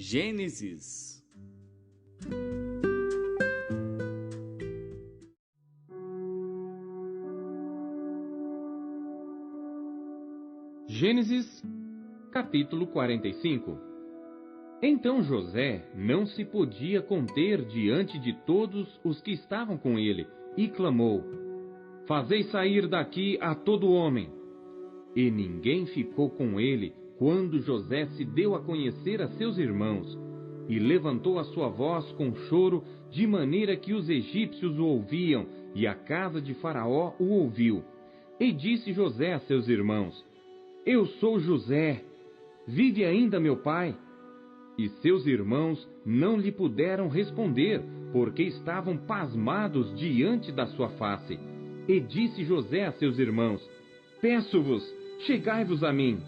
Gênesis. Gênesis, capítulo 45. Então José não se podia conter diante de todos os que estavam com ele, e clamou: Fazei sair daqui a todo homem. E ninguém ficou com ele quando José se deu a conhecer a seus irmãos, e levantou a sua voz com choro, de maneira que os egípcios o ouviam, e a casa de Faraó o ouviu. E disse José a seus irmãos: Eu sou José, vive ainda meu pai? E seus irmãos não lhe puderam responder, porque estavam pasmados diante da sua face. E disse José a seus irmãos: Peço-vos, chegai-vos a mim.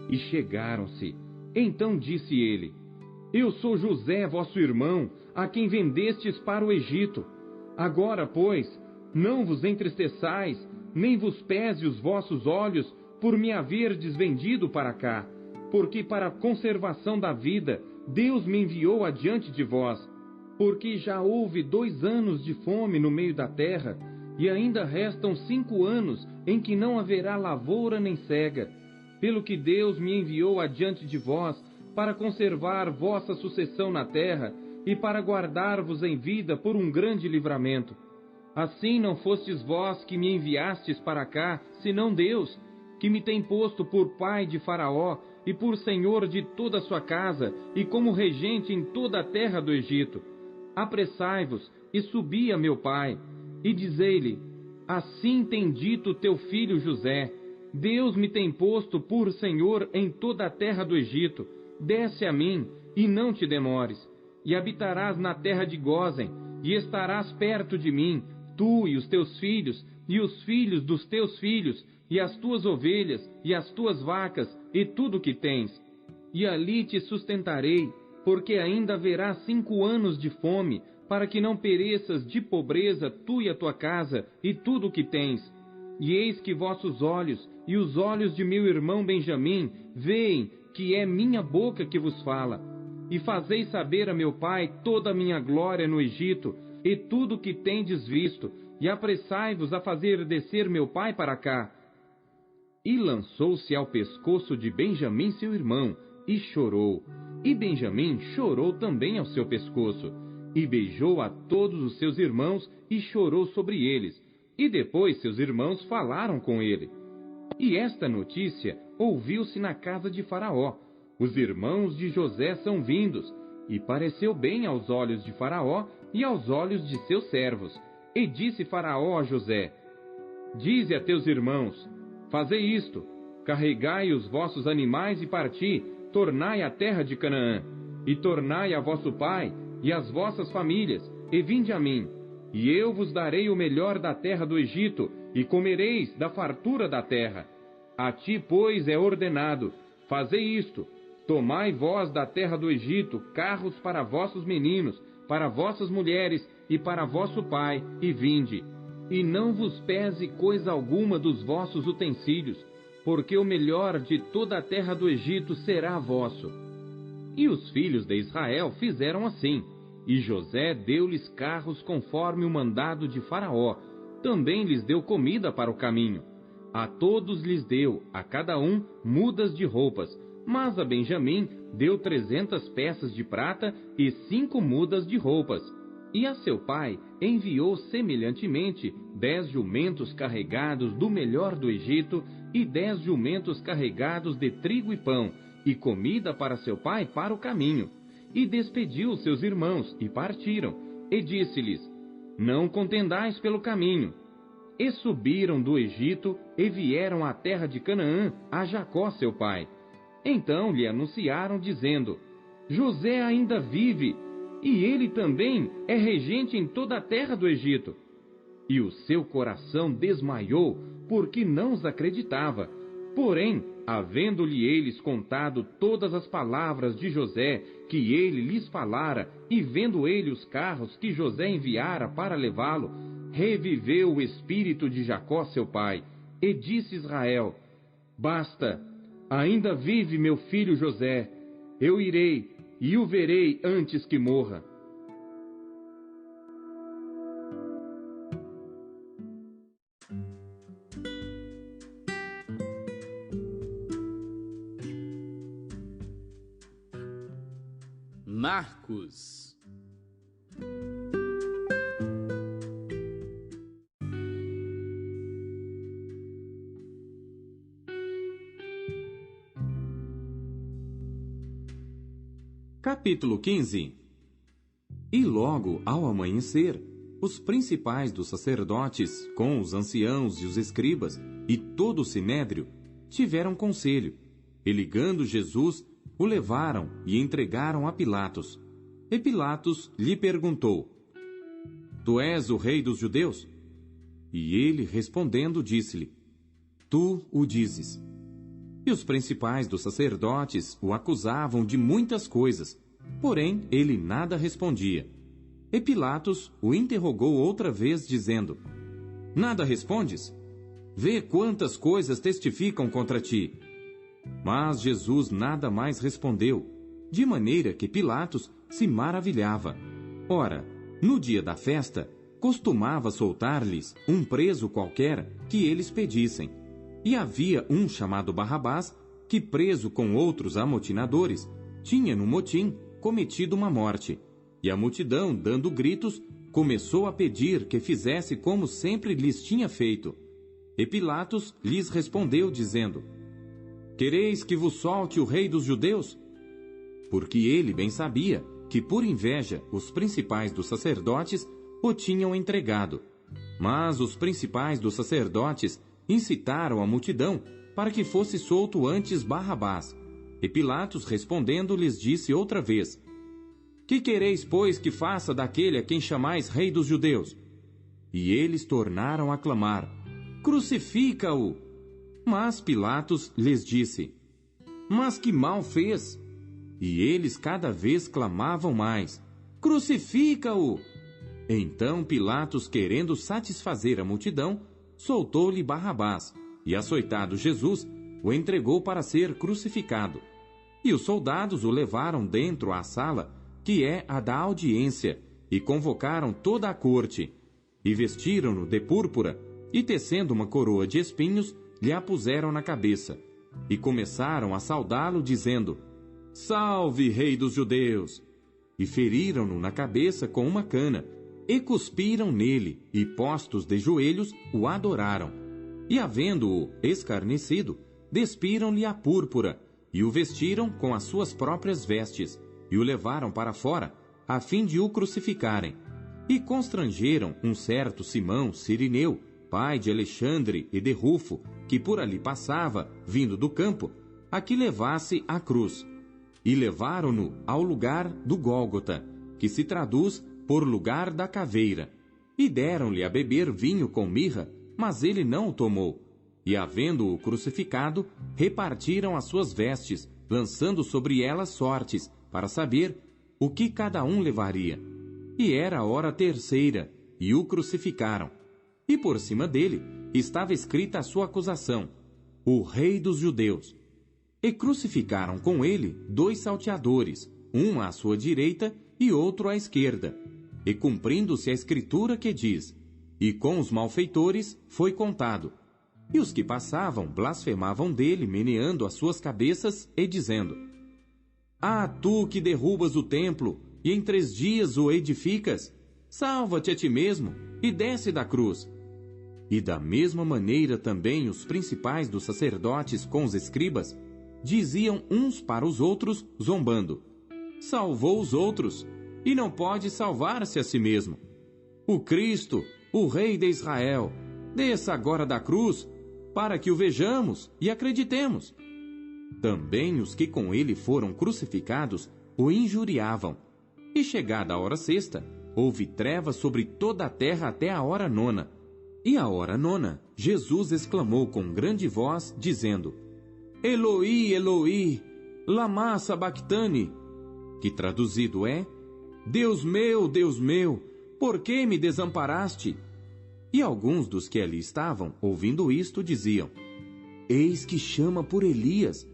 E chegaram-se. Então disse ele: Eu sou José, vosso irmão, a quem vendestes para o Egito. Agora, pois, não vos entristeçais, nem vos pese os vossos olhos, por me haverdes vendido para cá, porque para a conservação da vida Deus me enviou adiante de vós, porque já houve 2 anos de fome no meio da terra, e ainda restam 5 anos em que não haverá lavoura nem cega, pelo que Deus me enviou adiante de vós, para conservar vossa sucessão na terra, e para guardar-vos em vida por um grande livramento. Assim não fostes vós que me enviastes para cá, senão Deus, que me tem posto por pai de Faraó, e por senhor de toda a sua casa, e como regente em toda a terra do Egito. Apressai-vos, e subi a meu pai, e dizei-lhe: Assim tem dito teu filho José, Deus me tem posto por senhor em toda a terra do Egito. Desce a mim, e não te demores, e habitarás na terra de Gósen, e estarás perto de mim, tu e os teus filhos, e os filhos dos teus filhos, e as tuas ovelhas, e as tuas vacas, e tudo o que tens. E ali te sustentarei, porque ainda haverá 5 anos de fome, para que não pereças de pobreza tu e a tua casa, e tudo o que tens. E eis que vossos olhos, e os olhos de meu irmão Benjamim, veem que é minha boca que vos fala. E fazei saber a meu pai toda a minha glória no Egito, e tudo o que tendes visto, e apressai-vos a fazer descer meu pai para cá. E lançou-se ao pescoço de Benjamim seu irmão, e chorou. E Benjamim chorou também ao seu pescoço, e beijou a todos os seus irmãos, e chorou sobre eles. E depois seus irmãos falaram com ele. E esta notícia ouviu-se na casa de Faraó: Os irmãos de José são vindos. E pareceu bem aos olhos de Faraó e aos olhos de seus servos. E disse Faraó a José: Dize a teus irmãos: Fazei isto, carregai os vossos animais e parti, tornai a terra de Canaã, e tornai a vosso pai e as vossas famílias, e vinde a mim, e eu vos darei o melhor da terra do Egito, e comereis da fartura da terra. A ti, pois, é ordenado: fazei isto, tomai vós da terra do Egito carros para vossos meninos, para vossas mulheres e para vosso pai, e vinde. E não vos pese coisa alguma dos vossos utensílios, porque o melhor de toda a terra do Egito será vosso. E os filhos de Israel fizeram assim, e José deu-lhes carros conforme o mandado de Faraó, também lhes deu comida para o caminho. A todos lhes deu, a cada um, mudas de roupas, mas a Benjamim deu 300 peças de prata e 5 mudas de roupas. E a seu pai enviou semelhantemente 10 jumentos carregados do melhor do Egito, e 10 jumentos carregados de trigo e pão, e comida para seu pai para o caminho. E despediu seus irmãos, e partiram, e disse-lhes: Não contendais pelo caminho. E subiram do Egito, e vieram à terra de Canaã, a Jacó seu pai. Então lhe anunciaram, dizendo: José ainda vive, e ele também é regente em toda a terra do Egito. E o seu coração desmaiou, porque não os acreditava. Porém, havendo-lhe eles contado todas as palavras de José, que ele lhes falara, e vendo ele os carros que José enviara para levá-lo, reviveu o espírito de Jacó seu pai, e disse Israel: Basta, ainda vive meu filho José. Eu irei, e o verei antes que morra. Marcos. Capítulo 15. E logo ao amanhecer, os principais dos sacerdotes, com os anciãos e os escribas, e todo o sinédrio, tiveram conselho, e ligando Jesus, o levaram e entregaram a Pilatos. E Pilatos lhe perguntou: Tu és o rei dos judeus? E ele, respondendo, disse-lhe: Tu o dizes. E os principais dos sacerdotes o acusavam de muitas coisas, porém ele nada respondia. E Pilatos o interrogou outra vez, dizendo: Nada respondes? Vê quantas coisas testificam contra ti. Mas Jesus nada mais respondeu, de maneira que Pilatos se maravilhava. Ora, no dia da festa, costumava soltar-lhes um preso qualquer que eles pedissem. E havia um chamado Barrabás, que preso com outros amotinadores, tinha no motim cometido uma morte. E a multidão, dando gritos, começou a pedir que fizesse como sempre lhes tinha feito. E Pilatos lhes respondeu, dizendo: Quereis que vos solte o rei dos judeus? Porque ele bem sabia que, por inveja, os principais dos sacerdotes o tinham entregado. Mas os principais dos sacerdotes incitaram a multidão para que fosse solto antes Barrabás. E Pilatos, respondendo, lhes disse outra vez: Que quereis, pois, que faça daquele a quem chamais rei dos judeus? E eles tornaram a clamar: Crucifica-o! Mas Pilatos lhes disse: Mas que mal fez? E eles cada vez clamavam mais: Crucifica-o! Então Pilatos, querendo satisfazer a multidão, soltou-lhe Barrabás, e açoitado Jesus, o entregou para ser crucificado. E os soldados o levaram dentro à sala, que é a da audiência, e convocaram toda a corte, e vestiram-no de púrpura, e tecendo uma coroa de espinhos, lhe a puseram na cabeça, e começaram a saudá-lo, dizendo: Salve, rei dos judeus! E feriram-no na cabeça com uma cana, e cuspiram nele, e postos de joelhos, o adoraram. E havendo-o escarnecido, despiram-lhe a púrpura, e o vestiram com as suas próprias vestes, e o levaram para fora, a fim de o crucificarem. E constrangeram um certo Simão Cirineu, pai de Alexandre e de Rufo, que por ali passava, vindo do campo, a que levasse a cruz. E levaram-no ao lugar do Gólgota, que se traduz por lugar da caveira. E deram-lhe a beber vinho com mirra, mas ele não o tomou. E, havendo-o crucificado, repartiram as suas vestes, lançando sobre elas sortes, para saber o que cada um levaria. E era a hora terceira, e o crucificaram. E por cima dele estava escrita a sua acusação: O Rei dos Judeus. E crucificaram com ele 2 salteadores, um à sua direita e outro à esquerda. E cumprindo-se a escritura que diz: E com os malfeitores foi contado. E os que passavam blasfemavam dele, meneando as suas cabeças e dizendo: Ah, tu que derrubas o templo, e em 3 dias o edificas, salva-te a ti mesmo, e desce da cruz. E da mesma maneira também os principais dos sacerdotes com os escribas diziam uns para os outros, zombando: Salvou os outros, e não pode salvar-se a si mesmo. O Cristo, o Rei de Israel, desça agora da cruz, para que o vejamos e acreditemos. Também os que com ele foram crucificados o injuriavam. E chegada a hora sexta, houve trevas sobre toda a terra até a hora 9. E à hora 9, Jesus exclamou com grande voz, dizendo: Eloi, Eloi, lama sabachthani, que traduzido é: Deus meu, por que me desamparaste? E alguns dos que ali estavam, ouvindo isto, diziam: Eis que chama por Elias.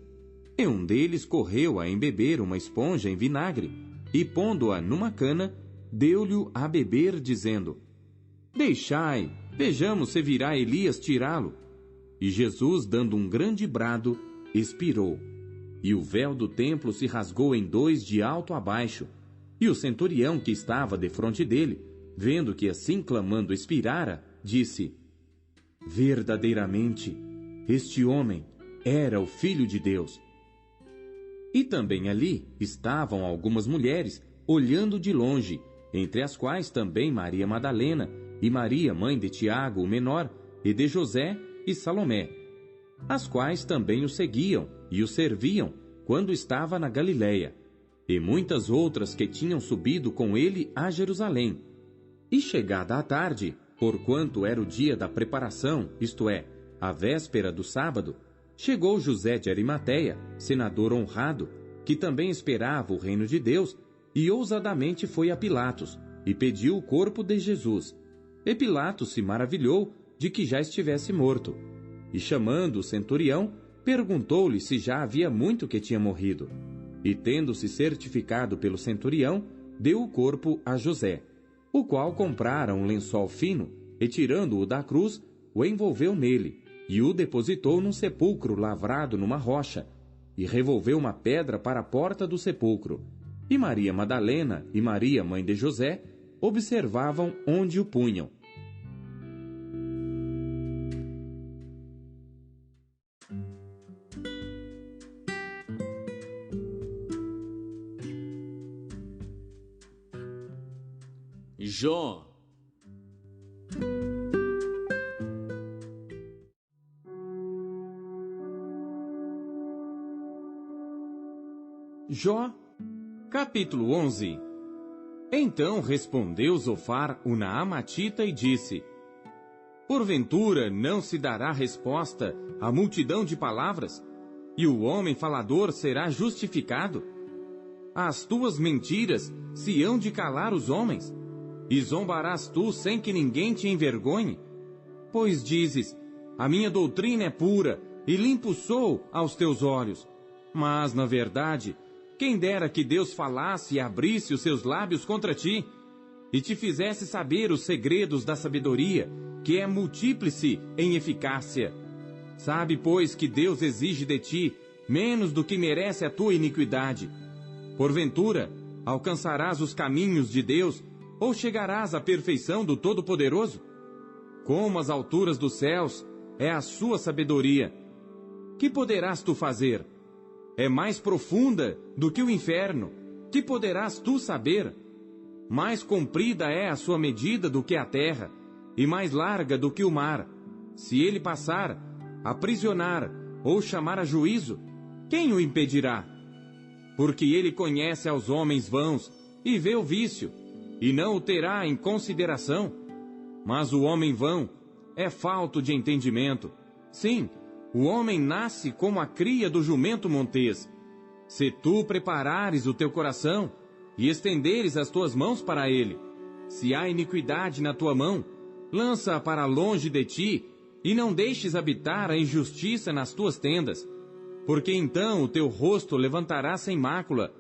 E um deles correu a embeber uma esponja em vinagre, e pondo-a numa cana, deu-lhe a beber, dizendo: Deixai, vejamos se virá Elias tirá-lo. E Jesus, dando um grande brado, expirou. E o véu do templo se rasgou em dois de alto a baixo. E o centurião que estava defronte dele, vendo que assim clamando expirara, disse: Verdadeiramente, este homem era o Filho de Deus. E também ali estavam algumas mulheres, olhando de longe, entre as quais também Maria Madalena, e Maria, mãe de Tiago, o menor, e de José e Salomé, as quais também o seguiam e o serviam quando estava na Galiléia, e muitas outras que tinham subido com ele a Jerusalém. E chegada a tarde, porquanto era o dia da preparação, isto é, a véspera do sábado, chegou José de Arimateia, senador honrado, que também esperava o reino de Deus, e ousadamente foi a Pilatos, e pediu o corpo de Jesus. E Pilatos se maravilhou de que já estivesse morto. E chamando o centurião, perguntou-lhe se já havia muito que tinha morrido. E tendo-se certificado pelo centurião, deu o corpo a José, o qual comprara um lençol fino, e tirando-o da cruz, o envolveu nele, e o depositou num sepulcro lavrado numa rocha, e revolveu uma pedra para a porta do sepulcro. E Maria Madalena e Maria, mãe de José, observavam onde o punham. Jó. Jó, capítulo 11. Então respondeu Zofar, o Naamatita, e disse: Porventura não se dará resposta à multidão de palavras, e o homem falador será justificado? As tuas mentiras se hão de calar os homens, e zombarás tu sem que ninguém te envergonhe? Pois dizes: a minha doutrina é pura, e limpo sou aos teus olhos. Mas, na verdade, quem dera que Deus falasse e abrisse os seus lábios contra ti, e te fizesse saber os segredos da sabedoria, que é multíplice em eficácia. Sabe, pois, que Deus exige de ti menos do que merece a tua iniquidade. Porventura, alcançarás os caminhos de Deus, ou chegarás à perfeição do Todo-Poderoso? Como as alturas dos céus é a sua sabedoria. Que poderás tu fazer? É mais profunda do que o inferno. Que poderás tu saber? Mais comprida é a sua medida do que a terra, e mais larga do que o mar. Se ele passar, aprisionar ou chamar a juízo, quem o impedirá? Porque ele conhece aos homens vãos e vê o vício, e não o terá em consideração. Mas o homem vão é falto de entendimento. Sim, o homem nasce como a cria do jumento montês. Se tu preparares o teu coração e estenderes as tuas mãos para ele, se há iniquidade na tua mão, lança-a para longe de ti, e não deixes habitar a injustiça nas tuas tendas. Porque então o teu rosto levantarás sem mácula,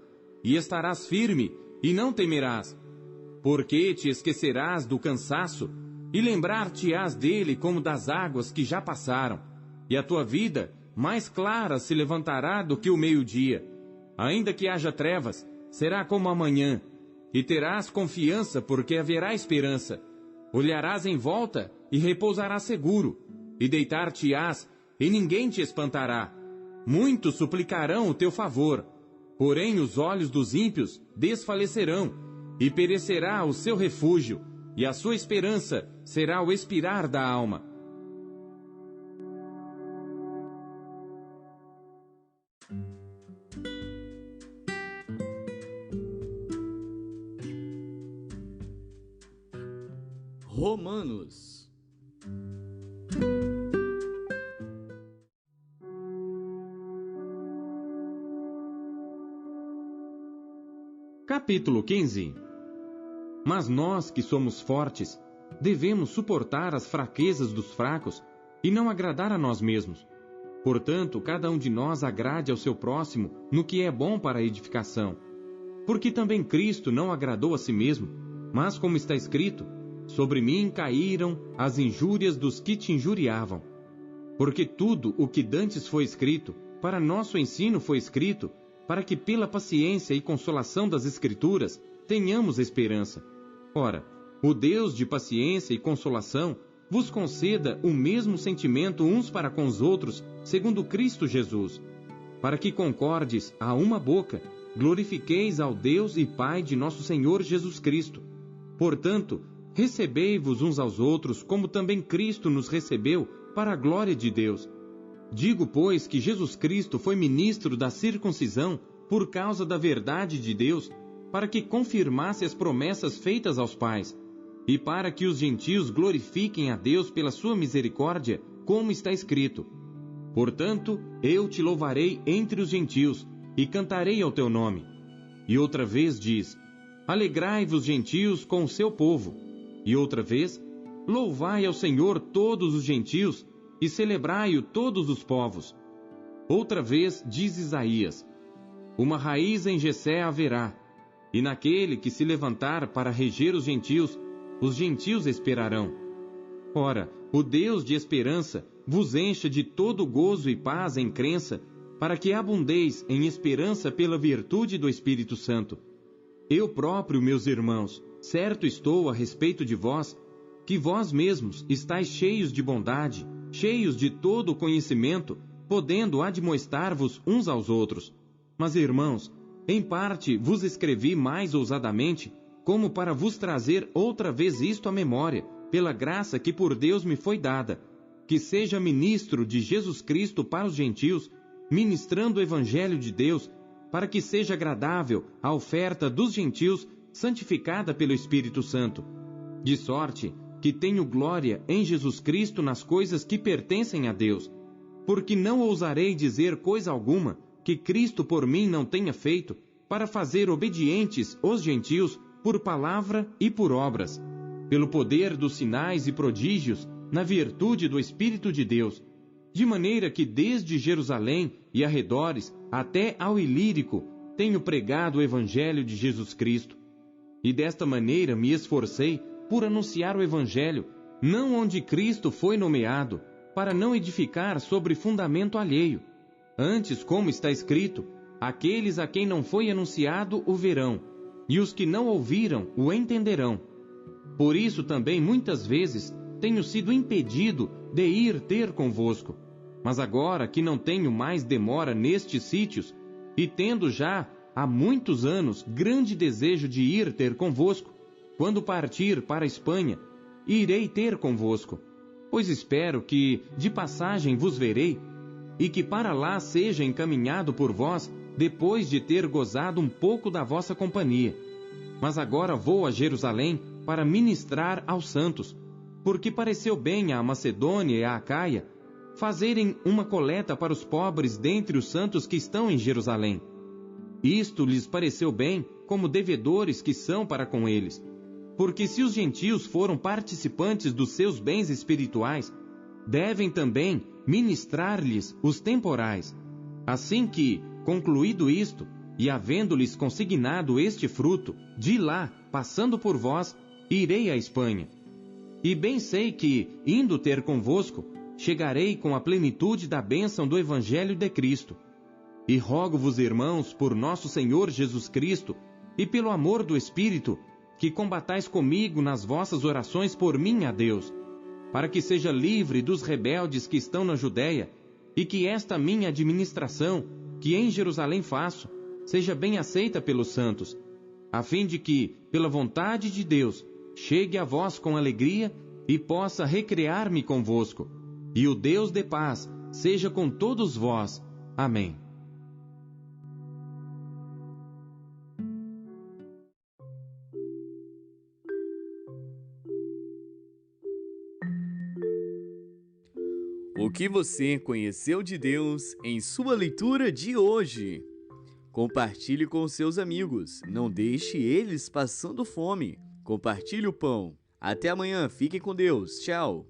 e estarás firme, e não temerás. Porque te esquecerás do cansaço, e lembrar-te-ás dele como das águas que já passaram. E a tua vida mais clara se levantará do que o meio-dia. Ainda que haja trevas, será como a manhã. E terás confiança, porque haverá esperança. Olharás em volta e repousarás seguro. E deitar-te-ás, e ninguém te espantará. Muitos suplicarão o teu favor. Porém os olhos dos ímpios desfalecerão, e perecerá o seu refúgio, e a sua esperança será o expirar da alma. Romanos. Capítulo 15. Mas nós que somos fortes, devemos suportar as fraquezas dos fracos e não agradar a nós mesmos. Portanto, cada um de nós agrade ao seu próximo no que é bom para a edificação. Porque também Cristo não agradou a si mesmo, mas como está escrito, sobre mim caíram as injúrias dos que te injuriavam. Porque tudo o que dantes foi escrito, para nosso ensino foi escrito, para que pela paciência e consolação das Escrituras tenhamos esperança. Ora, o Deus de paciência e consolação vos conceda o mesmo sentimento uns para com os outros, segundo Cristo Jesus, para que concordes a uma boca, glorifiqueis ao Deus e Pai de nosso Senhor Jesus Cristo. Portanto, recebei-vos uns aos outros, como também Cristo nos recebeu, para a glória de Deus. Digo, pois, que Jesus Cristo foi ministro da circuncisão por causa da verdade de Deus, para que confirmasse as promessas feitas aos pais, e para que os gentios glorifiquem a Deus pela sua misericórdia, como está escrito: portanto, eu te louvarei entre os gentios, e cantarei ao teu nome. E outra vez diz: alegrai-vos, gentios, com o seu povo. E outra vez: louvai ao Senhor todos os gentios, e celebrai-o todos os povos. Outra vez diz Isaías: uma raiz em Jessé haverá, e naquele que se levantar para reger os gentios esperarão. Ora, o Deus de esperança vos encha de todo gozo e paz em crença, para que abundeis em esperança pela virtude do Espírito Santo. Eu próprio, meus irmãos, certo estou a respeito de vós, que vós mesmos estáis cheios de bondade, cheios de todo o conhecimento, podendo admoestar-vos uns aos outros. Mas, irmãos, em parte vos escrevi mais ousadamente, como para vos trazer outra vez isto à memória, pela graça que por Deus me foi dada, que seja ministro de Jesus Cristo para os gentios, ministrando o Evangelho de Deus, para que seja agradável a oferta dos gentios, santificada pelo Espírito Santo. De sorte que tenho glória em Jesus Cristo nas coisas que pertencem a Deus, porque não ousarei dizer coisa alguma que Cristo por mim não tenha feito, para fazer obedientes os gentios por palavra e por obras, pelo poder dos sinais e prodígios, na virtude do Espírito de Deus, de maneira que desde Jerusalém e arredores até ao Ilírico tenho pregado o Evangelho de Jesus Cristo. E desta maneira me esforcei por anunciar o Evangelho, não onde Cristo foi nomeado, para não edificar sobre fundamento alheio. Antes, como está escrito, aqueles a quem não foi anunciado o verão, e os que não ouviram o entenderão. Por isso também muitas vezes tenho sido impedido de ir ter convosco. Mas agora que não tenho mais demora nestes sítios, e tendo já há muitos anos grande desejo de ir ter convosco, quando partir para a Espanha, irei ter convosco, pois espero que de passagem vos verei, e que para lá seja encaminhado por vós, depois de ter gozado um pouco da vossa companhia. Mas agora vou a Jerusalém para ministrar aos santos, porque pareceu bem à Macedônia e à Acaia fazerem uma coleta para os pobres dentre os santos que estão em Jerusalém. Isto lhes pareceu bem, como devedores que são para com eles. Porque se os gentios foram participantes dos seus bens espirituais, devem também ministrar-lhes os temporais. Assim que, concluído isto, e havendo-lhes consignado este fruto, de lá, passando por vós, irei à Espanha. E bem sei que, indo ter convosco, chegarei com a plenitude da bênção do Evangelho de Cristo. E rogo-vos, irmãos, por nosso Senhor Jesus Cristo, e pelo amor do Espírito, que combatais comigo nas vossas orações por mim a Deus, para que seja livre dos rebeldes que estão na Judéia, e que esta minha administração, que em Jerusalém faço, seja bem aceita pelos santos, a fim de que, pela vontade de Deus, chegue a vós com alegria e possa recrear-me convosco. E o Deus de paz seja com todos vós. Amém. O que você conheceu de Deus em sua leitura de hoje? Compartilhe com seus amigos. Não deixe eles passando fome. Compartilhe o pão. Até amanhã. Fiquem com Deus. Tchau.